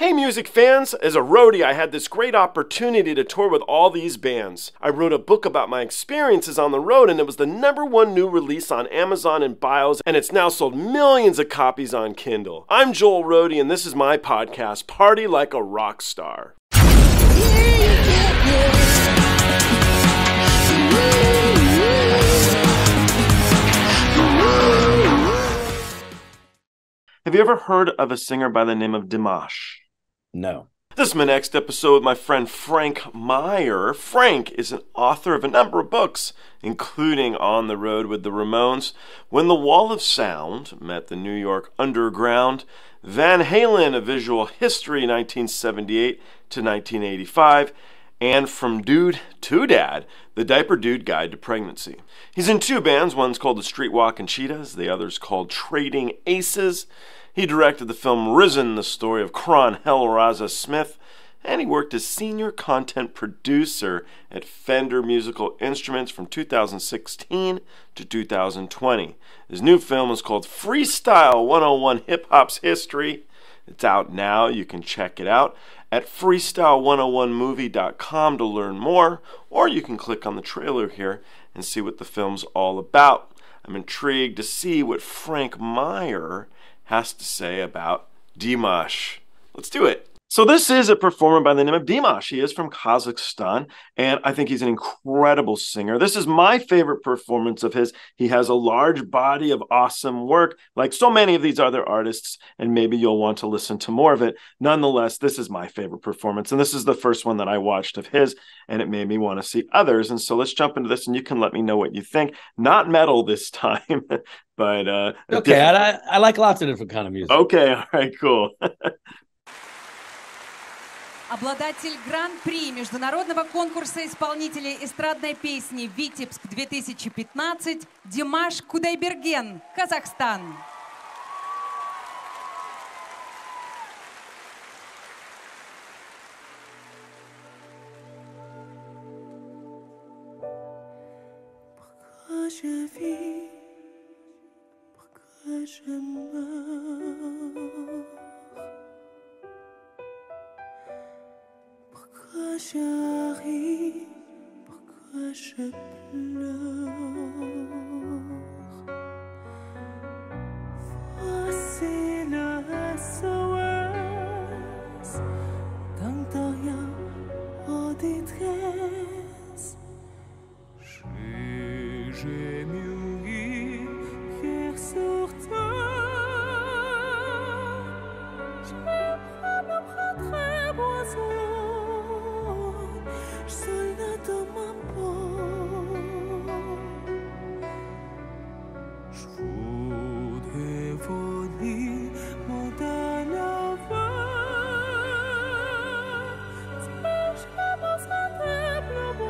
Hey music fans, as a roadie I had this great opportunity to tour with all these bands. I wrote a book about my experiences on the road and it was the #1 new release on Amazon and Bios and it's now sold millions of copies on Kindle. I'm Joel Roadie and this is my podcast, Party Like a Rock Star. Have you ever heard of a singer by the name of Dimash? No. This is my next episode with my friend Frank Meyer. Frank is an author of a number of books, including On the Road with the Ramones, When the Wall of Sound Met the New York Underground, Van Halen, A Visual History, 1978 to 1985, and From Dude to Dad, The Diaper Dude Guide to Pregnancy. He's in 2 bands. One's called the Streetwalkin' Cheetahs, the other's called Trading Aces. He directed the film Risen, the story of Kron Hellraiser Smith, and he worked as senior content producer at Fender Musical Instruments from 2016 to 2020. His new film is called Freestyle 101 Hip Hop's History. It's out now. You can check it out at freestyle101movie.com to learn more, or you can click on the trailer here and see what the film's all about. I'm intrigued to see what Frank Meyer has to say about Dimash. Let's do it. So this is a performer by the name of Dimash. He is from Kazakhstan, and I think he's an incredible singer. This is my favorite performance of his. He has a large body of awesome work, like so many of these other artists, and maybe you'll want to listen to more of it. Nonetheless, this is my favorite performance, and this is the first one that I watched of his, and it made me want to see others. And so let's jump into this, and you can let me know what you think. Not metal this time, but okay, I like lots of different kind of music. Okay, all right, cool. Обладатель гран-при международного конкурса исполнителей эстрадной песни «Витебск-2015» Димаш Кудайберген, Казахстан. Pourquoi je ris, pourquoi je pleure? Voici le S.O.S. Tant de rien en détresse. J'ai mûri, pierre sur terre. Je me prendrai boisson. Soldat de ma peau, je voudrais voler mon dernier je me sentais plus beau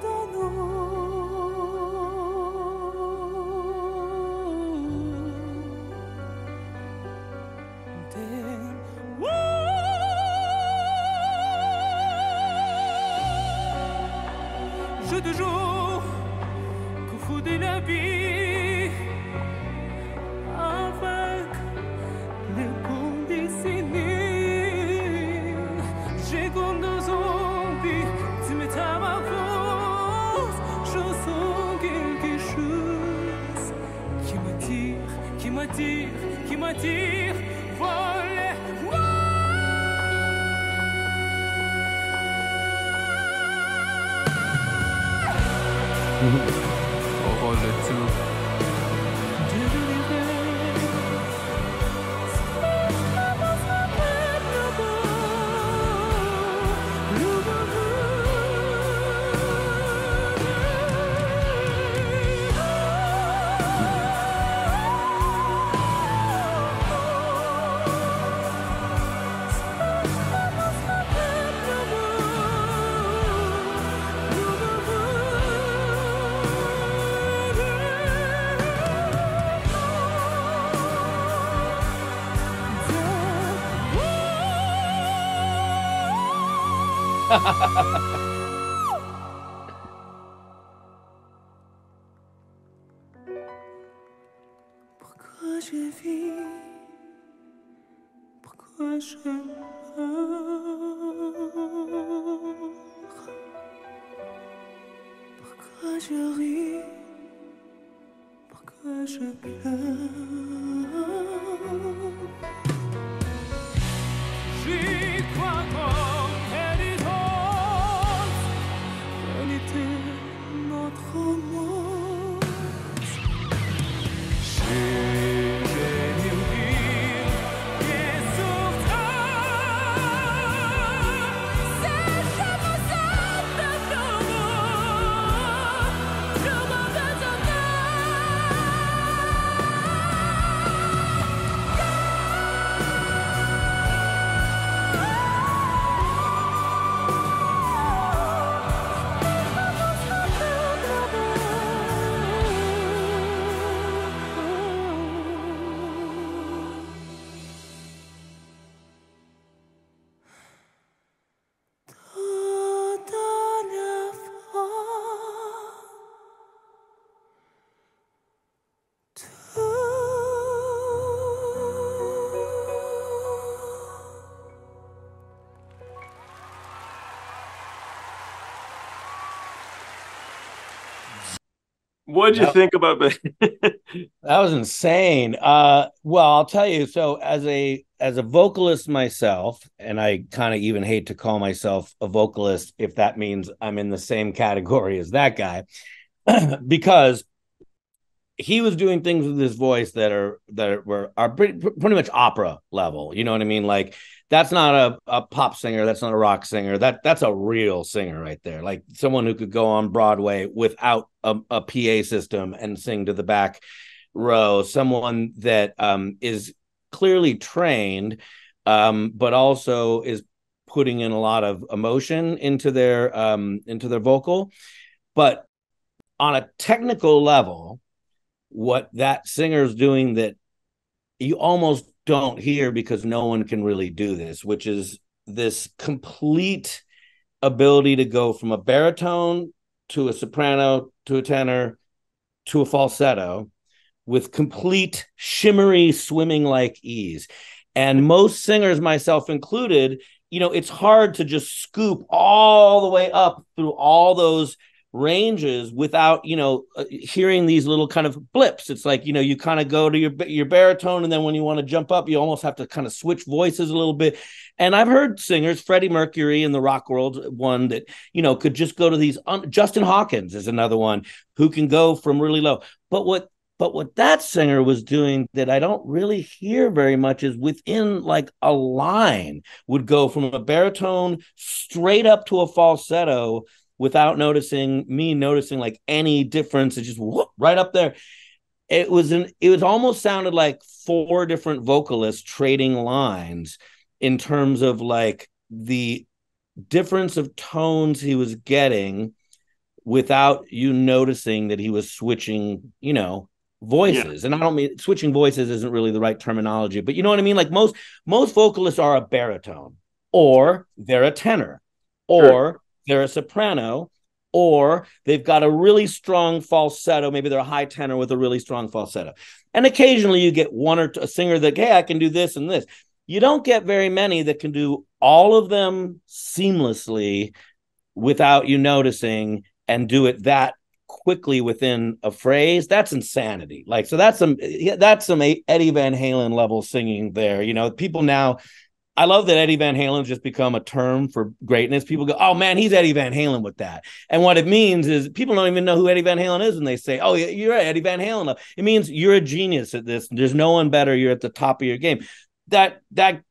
de nous. Jeu de jour qu'au fond de la vie, avec les bons dessinés, j'ai comme deux zombies, tu me t'avances, je sens quelque chose qui m'attire, qui m'attire, qui m'attire, voler, oh, le tout. Pourquoi je vis pourquoi je meurs, pourquoi je ris, pourquoi je pleure. J'y crois comme elle est rose, elle était notre romance. J'ai des murs qui s'ouvrent, c'est je me sens de nouveau, je m'en vais What'd you think about that? That was insane. Well, I'll tell you. So, as a vocalist myself, and I kind of even hate to call myself a vocalist if that means I'm in the same category as that guy, because he was doing things with his voice that are pretty much opera level. You know what I mean? Like, that's not a pop singer. That's not a rock singer. That's a real singer right there. Like someone who could go on Broadway without a PA system and sing to the back row. Someone that is clearly trained, but also is putting in a lot of emotion into their vocal. But on a technical level, what that singer is doing that you almost don't hear because no one can really do this, which is this complete ability to go from a baritone to a soprano to a tenor to a falsetto with complete shimmery swimming like ease. And most singers, myself included, it's hard to just scoop all the way up through all those ranges without hearing these little kind of blips. It's like you kind of go to your baritone, and then when you want to jump up, you almost have to kind of switch voices a little bit. And I've heard singers, Freddie Mercury in the rock world, one that could just go to these. Justin Hawkins is another one who can go from really low. But what that singer was doing that I don't really hear very much is within like a line would go from a baritone straight up to a falsetto without noticing like any difference. It's just whoop, right up there. It was almost sounded like four different vocalists trading lines in terms of like the difference of tones he was getting without you noticing that he was switching, voices. Yeah. And I don't mean switching voices isn't really the right terminology, but you know what I mean? Like most vocalists are a baritone, or they're a tenor, or they're a soprano, or they've got a really strong falsetto. Maybe they're a high tenor with a really strong falsetto. And occasionally you get one or two, a singer that, hey, I can do this and this. You don't get very many that can do all of them seamlessly without you noticing and do it that quickly within a phrase. That's insanity. Like, so that's some Eddie Van Halen level singing there. People now, I love that Eddie Van Halen's just become a term for greatness. People go, oh man, he's Eddie Van Halen with that. And what it means is people don't even know who Eddie Van Halen is. And they say, oh, you're Eddie Van Halen. It means you're a genius at this. There's no one better. You're at the top of your game. That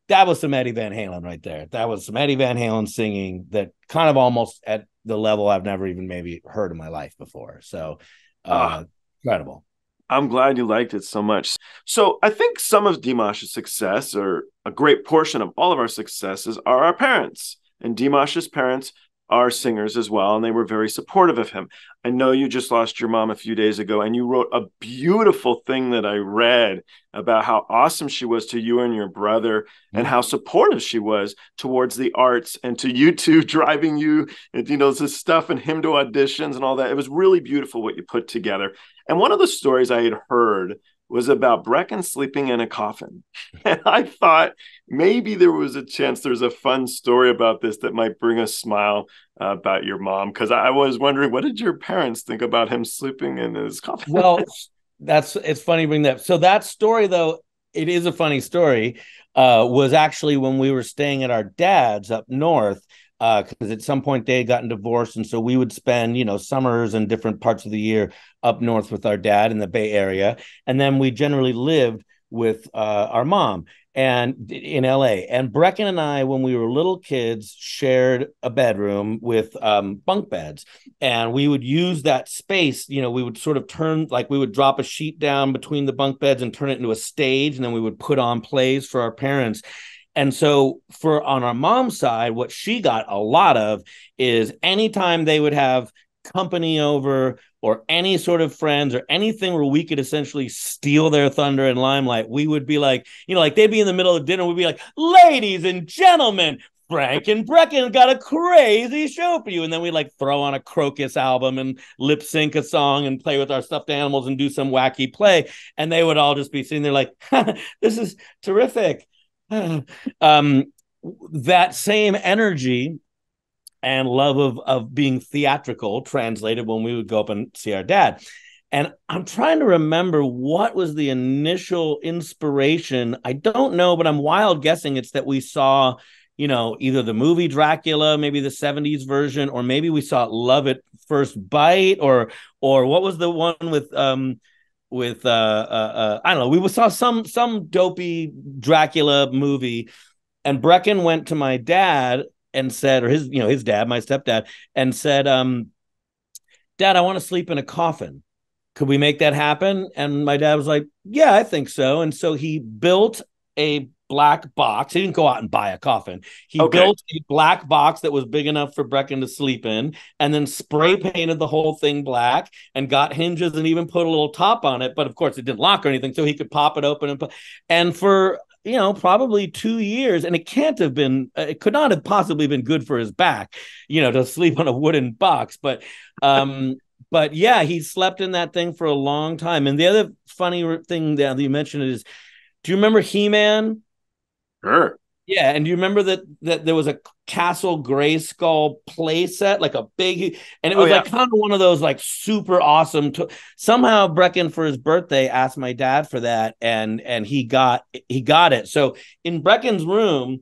was some Eddie Van Halen right there. That was some Eddie Van Halen singing that kind of almost at the level I've never even maybe heard in my life before. So incredible. I'm glad you liked it so much. So I think some of Dimash's success, or a great portion of all of our successes, are our parents. And Dimash's parents are singers as well, and they were very supportive of him. I know you just lost your mom a few days ago, and you wrote a beautiful thing that I read about how awesome she was to you and your brother, and how supportive she was towards the arts and to you two, driving you, and this stuff and him to auditions and all that. It was really beautiful what you put together. And one of the stories I had heard was about Brecken sleeping in a coffin. And I thought maybe there was a chance there's a fun story about this that might bring a smile about your mom. Because I was wondering, what did your parents think about him sleeping in his coffin? Well, it's funny you bring that. So that story, though, it is a funny story, was actually when we were staying at our dad's up north, because at some point they had gotten divorced. And so we would spend, summers and different parts of the year up north with our dad in the Bay Area. And then we generally lived with our mom and in LA. And Brecken and I, when we were little kids, shared a bedroom with bunk beds. And we would use that space, we would sort of we would drop a sheet down between the bunk beds and turn it into a stage. And then we would put on plays for our parents. And so on our mom's side, what she got a lot of is anytime they would have company over or any sort of friends or anything where we could essentially steal their thunder and limelight, we would be like, they'd be in the middle of dinner. We'd be like, ladies and gentlemen, Frank and Brecken got a crazy show for you. And then we throw on a Crocus album and lip sync a song and play with our stuffed animals and do some wacky play. And they would all just be sitting there like, this is terrific. That same energy and love of being theatrical translated when we would go up and see our dad. And I'm trying to remember what was the initial inspiration. I don't know, but I'm wild guessing it's that we saw, either the movie Dracula, maybe the 70s version, or maybe we saw Love at First Bite, or what was the one with I don't know, we saw some dopey Dracula movie, and Brecken went to my dad and said, or his dad, my stepdad, and said, Dad, I want to sleep in a coffin. Could we make that happen? And my dad was like, yeah, I think so. And so he built a black box. He didn't go out and buy a coffin. He built a black box that was big enough for Brecken to sleep in, and then spray painted the whole thing black and got hinges and even put a little top on it. But of course it didn't lock or anything, so he could pop it open and for probably 2 years, and it could not have possibly been good for his back, to sleep on a wooden box. But yeah, he slept in that thing for a long time. And the other funny thing that you mentioned is, do you remember He-Man? Sure. Yeah, and do you remember that there was a Castle Grayskull play set, like a big, and it was kind of one of those super awesome. Somehow Brecken for his birthday asked my dad for that, and he got it. So in Brecken's room,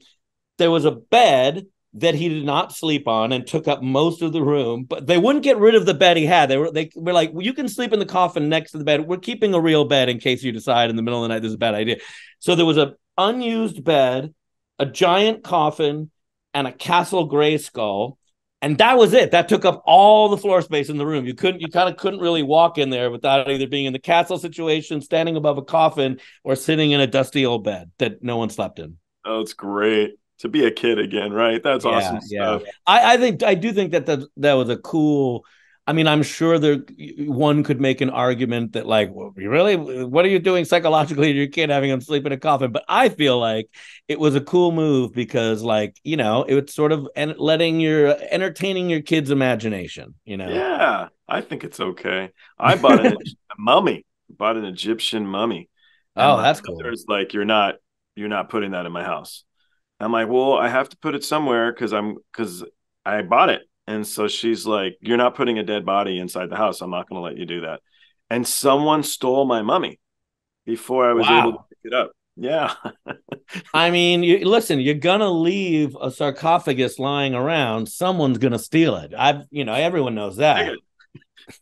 there was a bed that he did not sleep on and took up most of the room, but they wouldn't get rid of the bed he had. They were like, well, you can sleep in the coffin next to the bed. We're keeping a real bed in case you decide in the middle of the night this is a bad idea. So there was a unused bed, a giant coffin, and a Castle Grayskull, and that was it. That took up all the floor space in the room. You kind of couldn't really walk in there without either being in the castle situation, standing above a coffin, or sitting in a dusty old bed that no one slept in. Oh, it's great to be a kid again, right? That's awesome stuff. I do think that was a cool. I mean, I'm sure one could make an argument that well, really, what are you doing psychologically to your kid having him sleep in a coffin? But I feel like it was a cool move because it was sort of entertaining your kid's imagination, Yeah, I think it's okay. I bought a mummy, bought an Egyptian mummy. Oh, that's cool. It's you're not putting that in my house. I'm like, well, I have to put it somewhere because I bought it. And so she's like, you're not putting a dead body inside the house. I'm not going to let you do that. And someone stole my mummy before I was able to pick it up. Yeah. I mean, you're going to leave a sarcophagus lying around. Someone's going to steal it. Everyone knows that.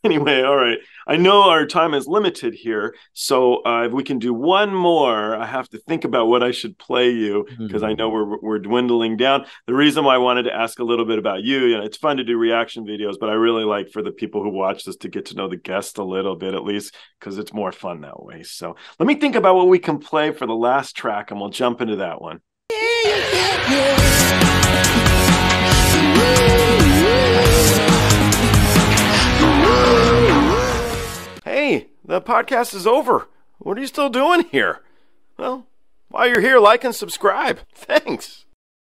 Anyway, all right. I know our time is limited here, so if we can do one more, I have to think about what I should play you because I know we're dwindling down. The reason why I wanted to ask a little bit about you, it's fun to do reaction videos, but I really like for the people who watch this to get to know the guest a little bit, at least, because it's more fun that way. So let me think about what we can play for the last track, and we'll jump into that one. Hey, the podcast is over. What are you still doing here? Well, while you're here, like and subscribe. Thanks.